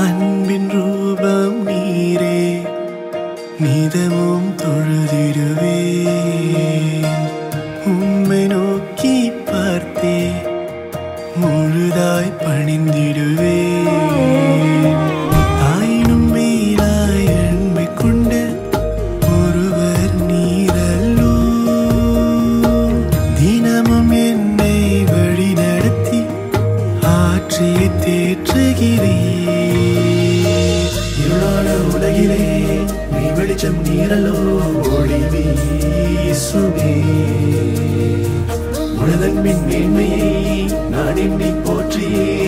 அன்பின் ரூபம் நீரே, நிதமும் தொழுதிடுவேன். உம்மை நோக்கி பார்த்தே முழுதாய் பணிந்திடுவேன். தாயினும் மேலாய் அன்பை கொண்ட ஒருவர் நீரல்லோ, தினமும் என்னை வழி நடத்தி ஆற்றியை தேற்றுகிறீர். இருளான உலகிலே நீ வெளிச்சம் நீரல்லோ, ஒளி வீசுமே. உனதன்பின் மேன்மையை நான் எண்ணி போற்றியே